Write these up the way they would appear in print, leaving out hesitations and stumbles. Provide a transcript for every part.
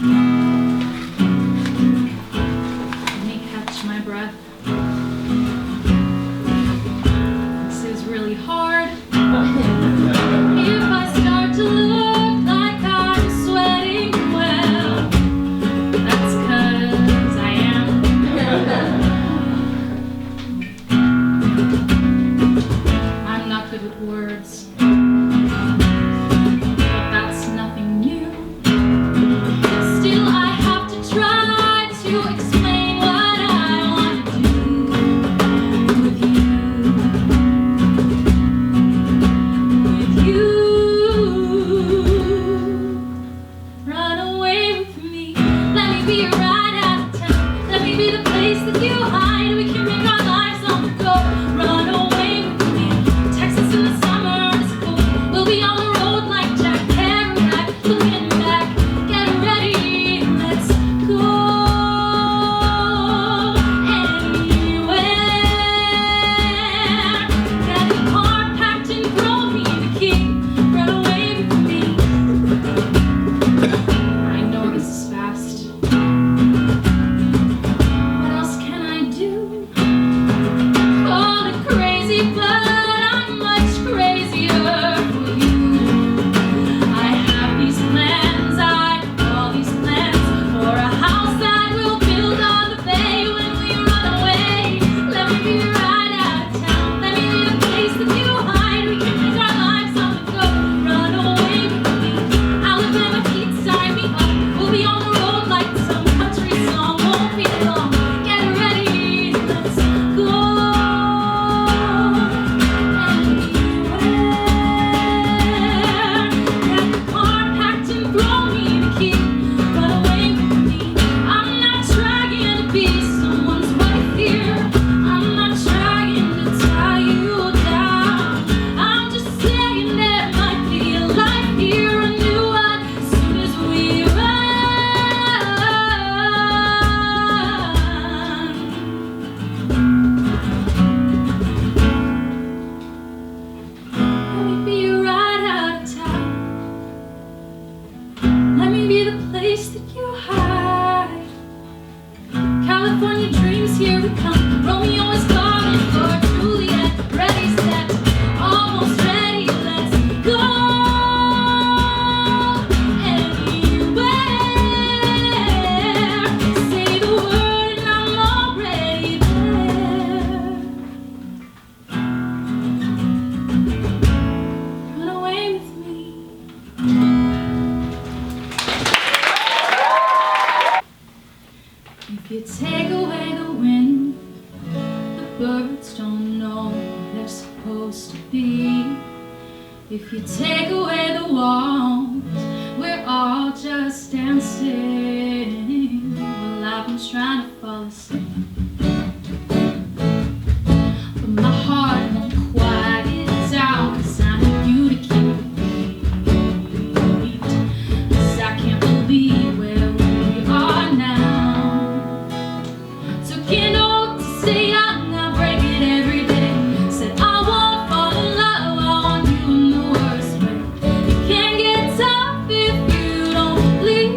Let me catch my breath. This is really hard. If I start to look like I'm sweating, well, that's 'cause I am. I'm not good with words, but that's nothing new. Still, I have to try to explain what I want to do with you. With you. Run away with me. Let me be your ride out of town. Let me be the place that you hide. We can make our lives on the go. Run away with me. Texas in the summer is cold. We'll be on the road like Jack Kerouac. Looking back, get ready, let's go anywhere. Get the car packed and throw me the key. Run away with me. I know this is fast. What else can I do? Call it crazy, but I'm much crazier for you. I have these plans, I have all these plans for a house that we'll build on the bay when we run away. Let me be your ride out of town. Let me be the place that you hide. We can make our lives on the go. Run away with me. Alabama heat, sign me up. We'll be on the road like some country song. Won't be long. Get ready, let's go anywhere. Get the car packed and throw me the key. Run away with me. I'm not trying to be someone's wife here. I'm not trying to tie you down. I'm just saying there might be a life here, a new one, as soon as we run. Let me be your ride out of town. Let me be the place that you hide. California dreams, here we come. Romeo is calling for Juliette. Ready, set, almost ready. Let's go anywhere. Say the word and I'm already there. Run away with me. If you take away the wind, the birds don't know where they're supposed to be. If you take away the walls, we're all just dancing. Well, I've been trying to fall asleep, but my heart won't quiet down, 'cause I need you to keep the beat. 'Cause I can't believe where we are now. Took an oath to say I'll not break it every day. Said I won't fall in love, I want you in the worst way. It can get tough if you don't leave.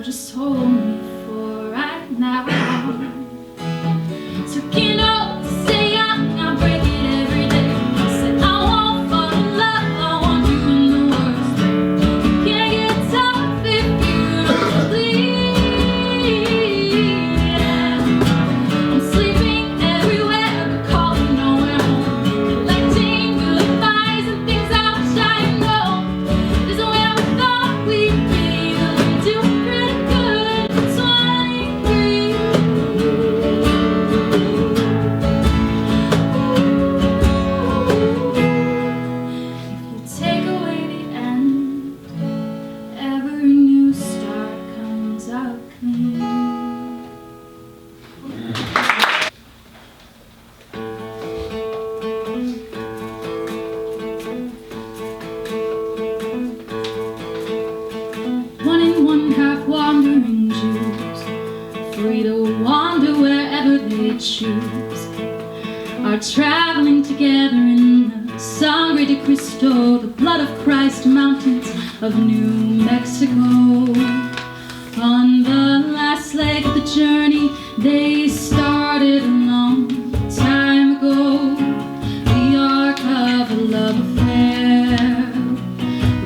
just hold me for right now. So you know, say I break it every day. Said I won't fall in love, I want you in the worst. You can't get tough if you don't bleed. Yeah. I'm sleeping everywhere, but calling nowhere home. Collecting goodbyes and things I wish I had known. This is where we thought we'd be, but we do pretty good for 23. If you take away the end, every new start comes out clean. One in one, half wandering Jews, free to wander wherever they choose, are traveling together in the Sangre de Cristo, the blood of Christ mountains of New Mexico. On the last leg of the journey they started a long time ago, the arc of a love affair,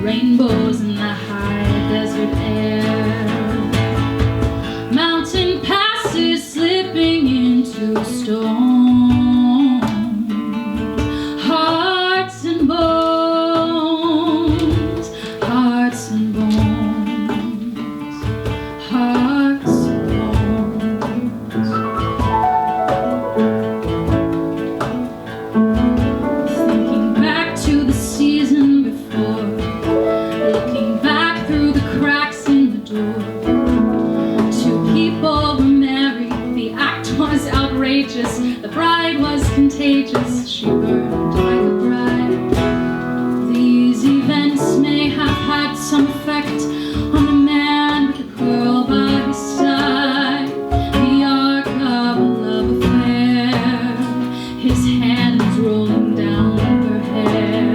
rainbows in the high desert air, mountain passes slipping into stone, hearts and bones, hearts and bones, hearts and bones. Thinking back to the season before, looking back through the cracks in the door. Two people were married, the act was outrageous, the bride was contagious, she burned like a bride. These events may have had some effect on the man with the girl by his side, the arc of a love affair, his hands rolling down her hair.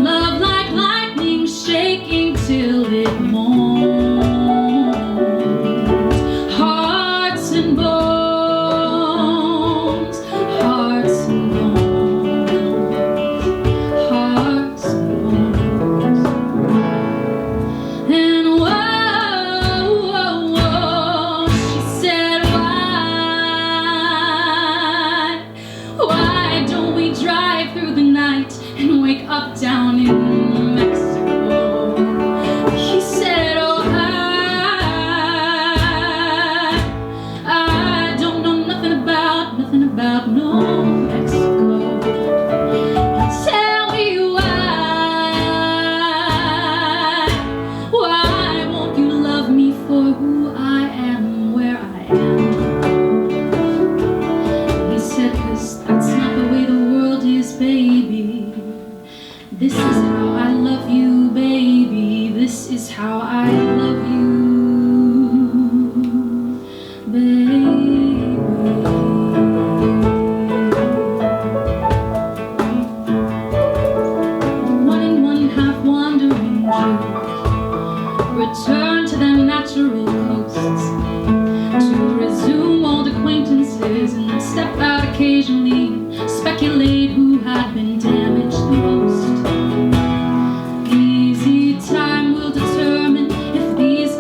Love like lightning shaking till it moans, hearts and bones, hearts and bones, hearts and bones. And whoa, whoa, whoa, she said, why don't we drive through the night and wake up down in Mexico? He said, oh, I don't know nothing about no Mexico. Tell me why won't you love me for who I am, where I am? He said, 'cause that's not the way the world is, baby. This is how I love you, baby. This is how I love you, baby. One in one, half wandering Jews return to their natural coasts to resume old acquaintances and step out occasionally and speculate who had been damaged the most. Easy time will determine if these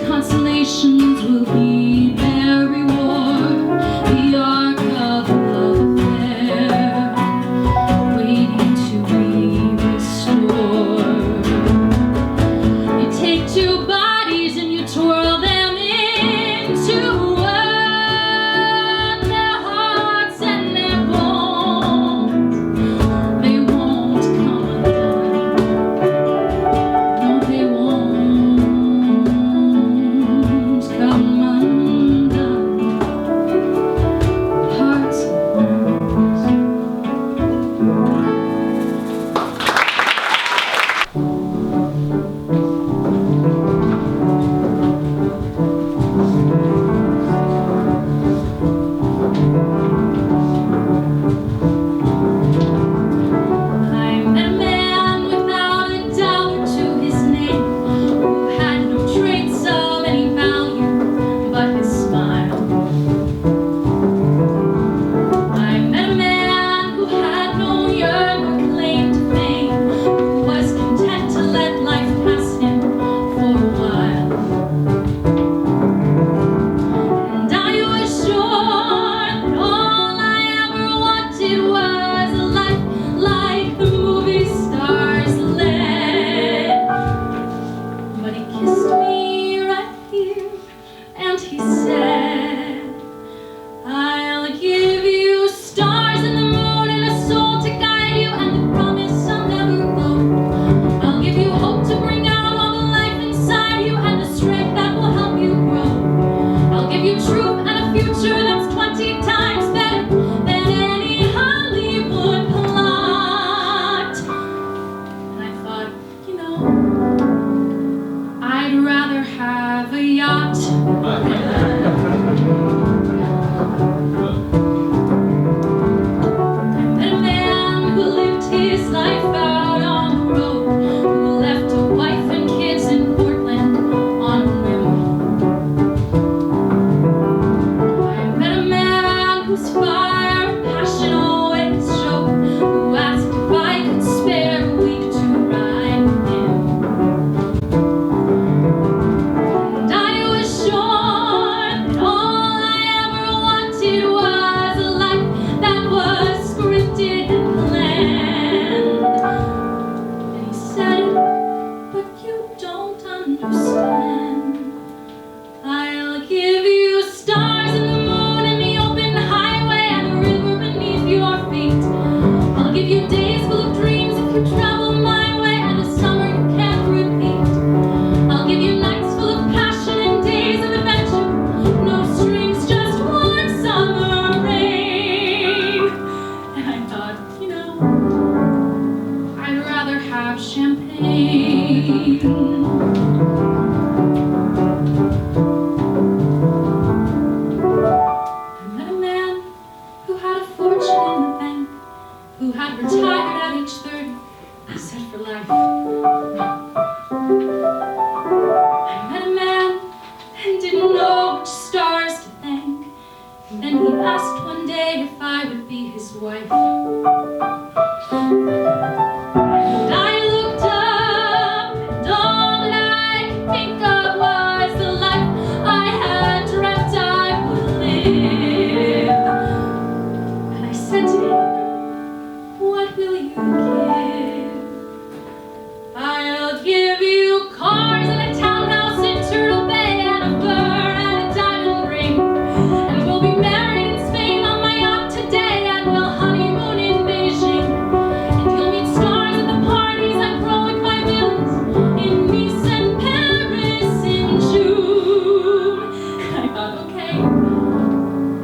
have champagne. I met a man who had a fortune in the bank, who had retired at age 30, set for life. I met a man and didn't know which stars to thank, and then he asked one day if I would be his wife. And I looked up, and all that I could think of was the life I had dreamt I would live. And I said to him, what will you give? I'll give you cars and a townhouse in Turtle Bay and a fur and a diamond ring, and we'll be married in Spain on my yacht today, and we'll honeymoon in Beijing, and you'll meet stars at the parties I throw with my villains in Nice and Paris in June. And I thought, okay,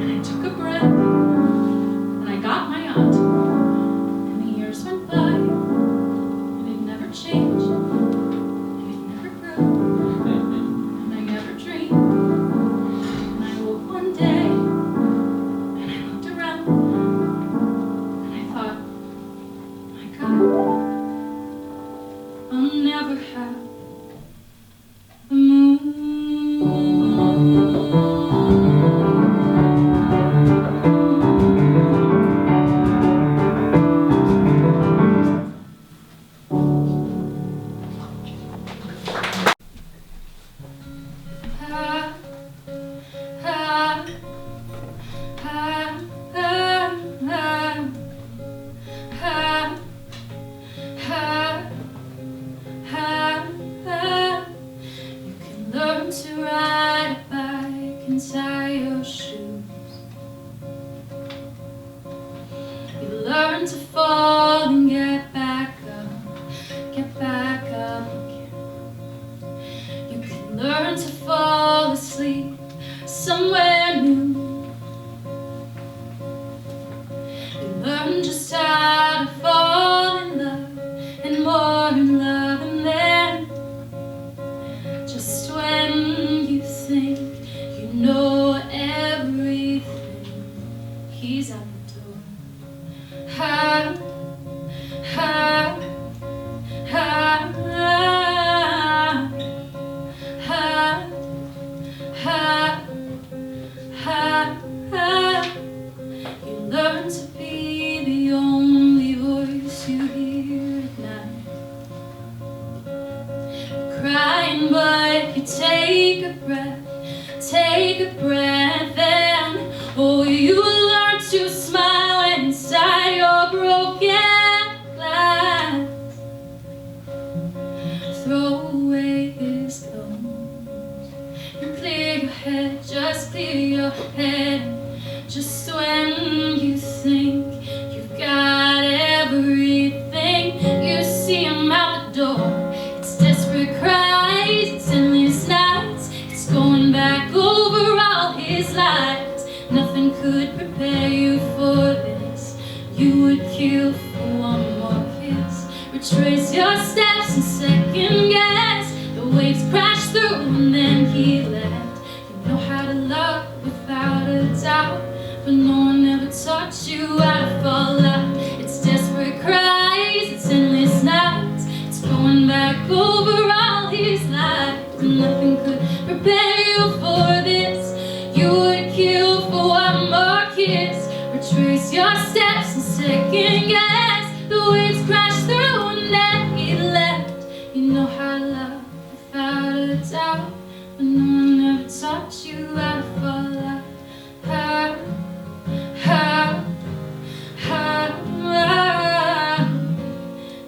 and I took a breath, and I got my yacht, and the years went by, and it never changed, and it never grew, and I never dreamed. And I woke one day, and I looked around, and I thought, my God, I'll never have the moon. You can learn to ride a bike and tie your shoes. You learn to fall and get back up again. You can learn to fall asleep somewhere new. You learn just how to fall in love and more in love, and then just when you think you know everything, he's out the door. Ha, ha, ha, ha, ha, ha, ha, ha. You learn to be the only voice you hear at night. Crying, but you take a breath, and oh, you learn to smile inside your broken glass. Throw away his clothes and clear your head, just clear your head. Just when you think you've got everything, you see him out the door. It's desperate cries, it's endless nights, it's going back over all his lies. Nothing could prepare you for this. You would kill for one more kiss, retrace your steps and second guess. The waves crashed through and then he left. You know how to love without a doubt, but no one ever taught you how to fall out. It's desperate cries, it's endless nights, it's going back over all his lives. And nothing could prepare you for this. You would kill for one more kiss, retrace your steps and second guess. The waves crashed through and then he left. You know how to love without a doubt, but no one ever taught you how to fall out. How,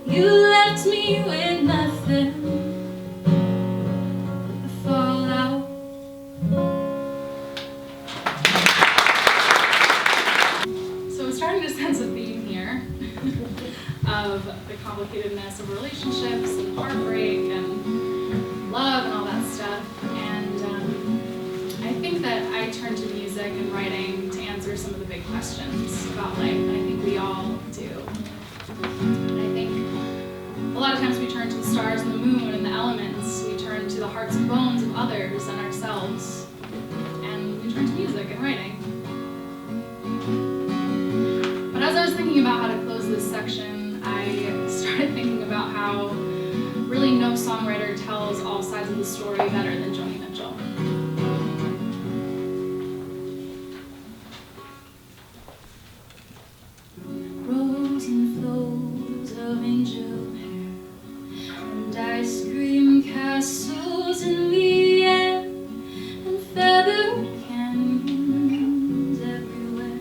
you left me with nothing but the fallout. So I'm starting to sense a theme here of the complicatedness of relationships and heartbreak and love and all that stuff. And I think that I turn to music and writing to answer some of the big questions about life, and I think we all do. And I think a lot of times we turn to the stars and the moon and the elements. We turn to the hearts and bones of others and ourselves. And we turn to music and writing. But as I was thinking about how to close this section, I started thinking about how really no songwriter tells all sides of the story better than Joni Mitchell. Rose and flows of angel hair and ice cream castles in the air and feather canyons everywhere.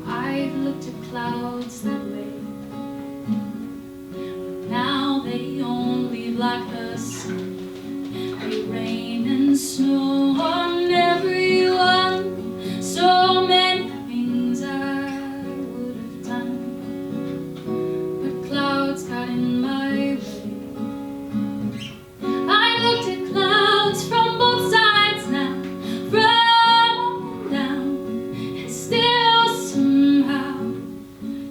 I've looked at clouds that way, but now they only block the sun. They rain and snow on everyone. So many things I would have done, but clouds got in my way. I looked at clouds from both sides now, from up and down, and still somehow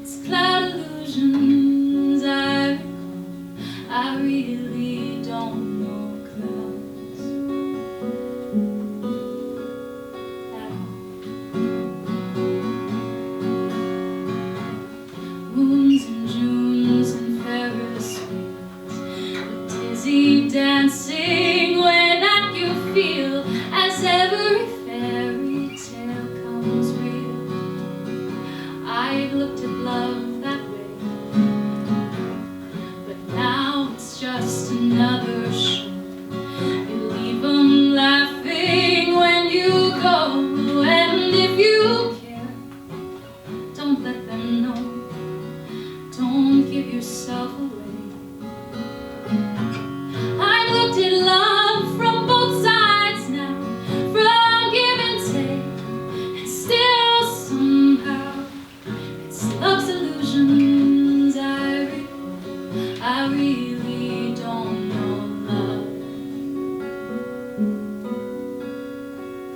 it's cloud illusions I recall. I really don't know clouds at all. Moons and Junes and Ferris wheels, a dizzy dancing when at you feel as every fairy tale comes real. I've looked at love that way, but now it's just another show. You leave them laughing when you go, and if you care, don't let them know. Don't give yourself away. I've looked at love from both sides now, from give and take, and still somehow it's love's illusions I recall. I really don't know love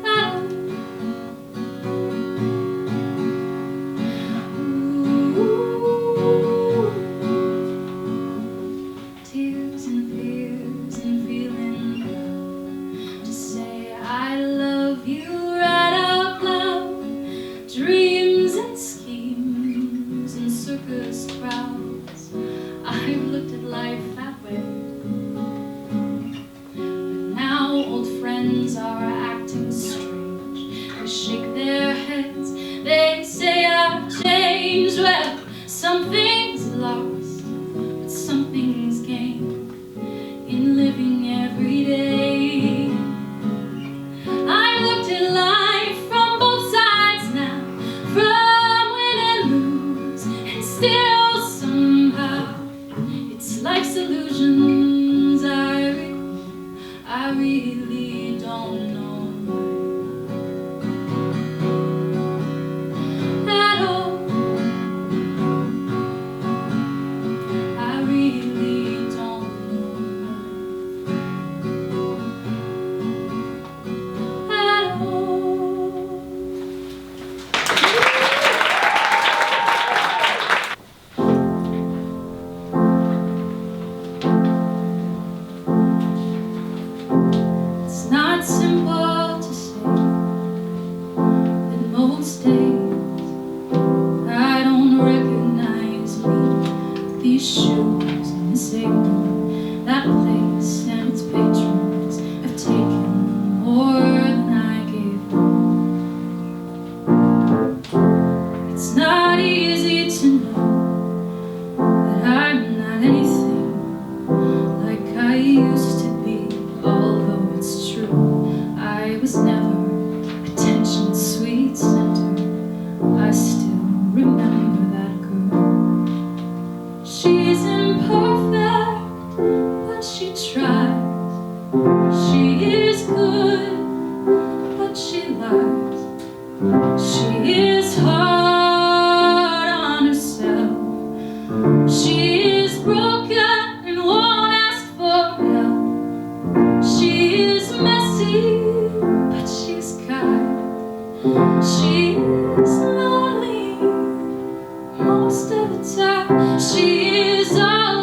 at all. Tears and fears and feeling proud to say I love you right out loud. Dreams and schemes and circus crowds. I've looked at life that way, but now old friends are acting strange. They shake their heads, they say I've changed. Well, something's lost, but something's gained in living every day. I looked at life from both sides now, from win and lose, and still somehow it's life's illusions I recall. I really don't know at all. I really don't know at all. It's not simple to say that most days I don't recognize me with these shoes and this apron. That place and its patrons have taken more than I gave them. It's not easy to know that I'm not anything like I used to be, although it's true I was never attention's sweet center. I still remember that girl. She's imperfect, but she tries. She is good, but she lies. She is hard on herself. She is broken and won't ask for help. She is messy, but she's kind. She is lonely most of the time. She is all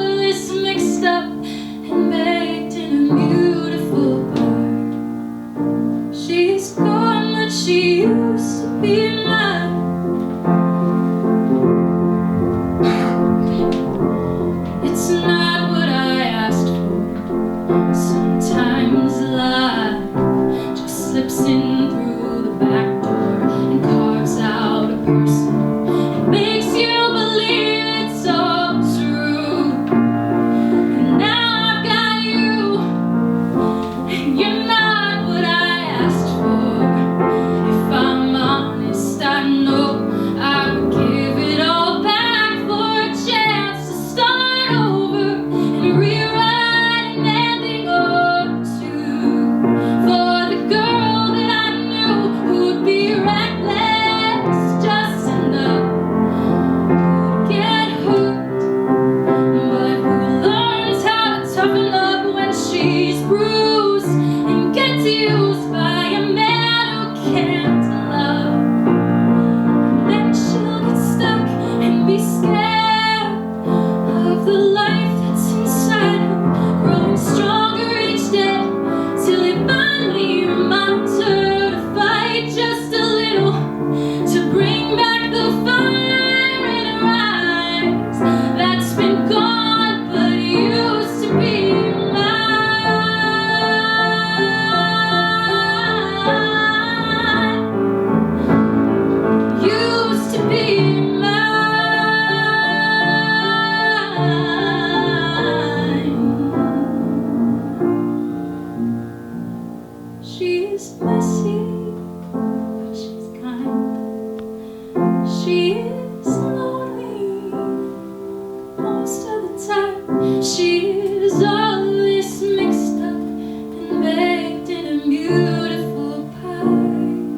She's all this mixed up and baked in a beautiful pie.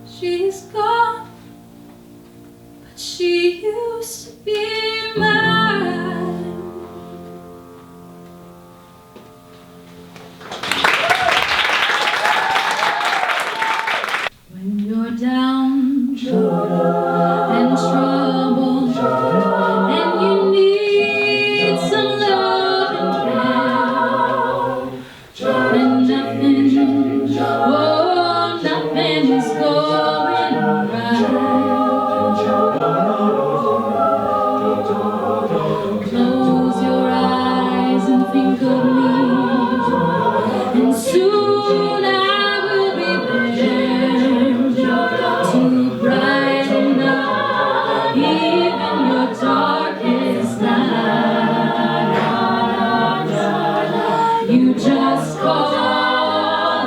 She's gone, but she used to be mine. When you're down and troubled and you need some love and care, when nothing, oh, nothing is going right, close your eyes and think of me, and soon I will be there to brighten up even your darkest night. You just call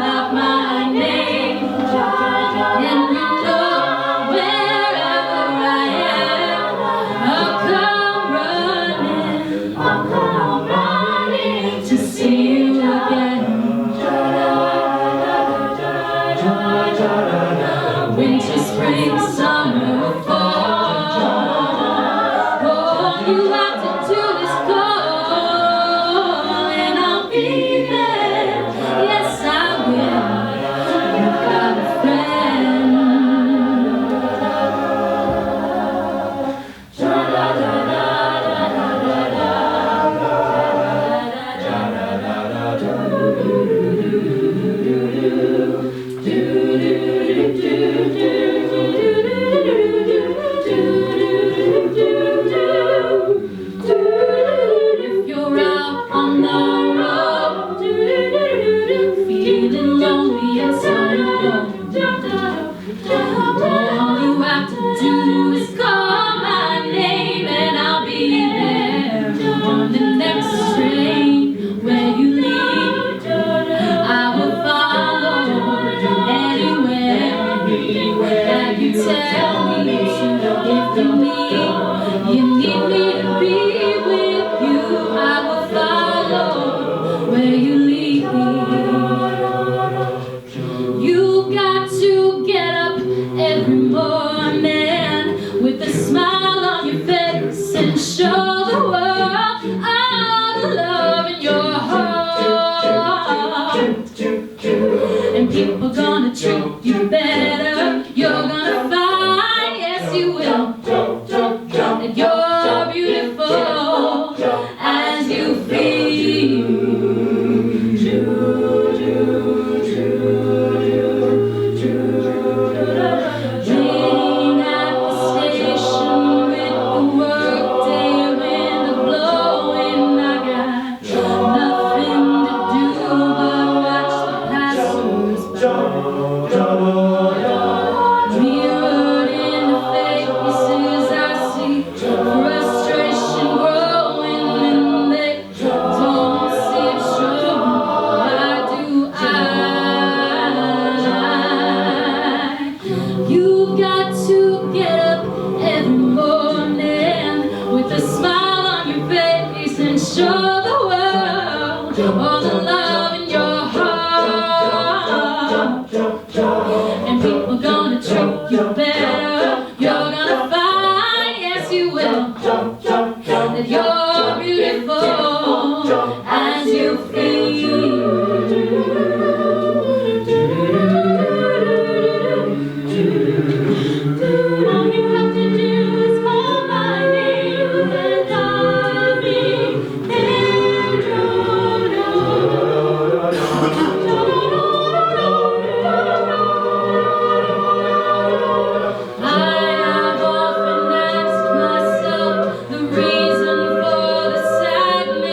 out my name, and you know wherever I am, I'll come running to see you again. Winter, spring, summer, fall, all you have to do is call, and I'll be there. Yes, I will. You've got a friend. If you're out on the road, feeling lonely and so alone, all you have to do is call my name, and I'll be there on the next train where you leave. I will follow anywhere that you tell me to. If you need me to be with you, I will follow where you lead me. You got to get up every morning with a smile on your face and show the world all the love in your heart. And people gonna treat you better. You're gonna find, yes you will, that you're beautiful as you feel. Waiting at the station with the workday wind blowing, I got nothing to do but watch the passers by. Mirrored in the faces I see, frustration growing, and they don't see it showing. Why do You've got to get up every morning with a smile on your face and show the world all the love in your heart. And people gonna treat you better. You're gonna find, yes you will, that you're beautiful as you feel. All you have to do is call my name, and I'll be there. I have often asked myself the reason for the sadness.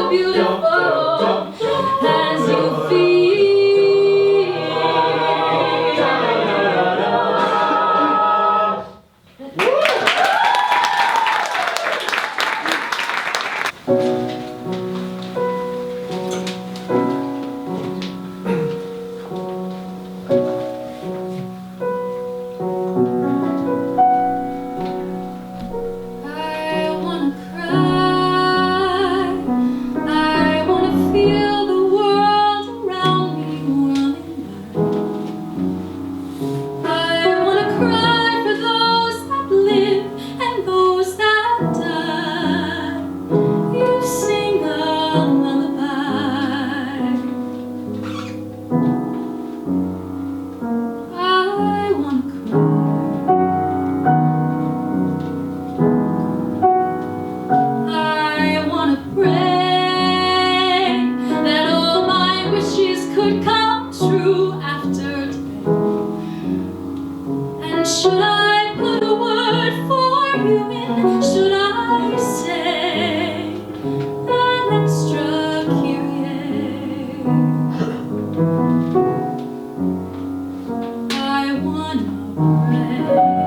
beautiful as you feel. Should I put a word for you in? Should I say an extra Kyrie? I wanna pray.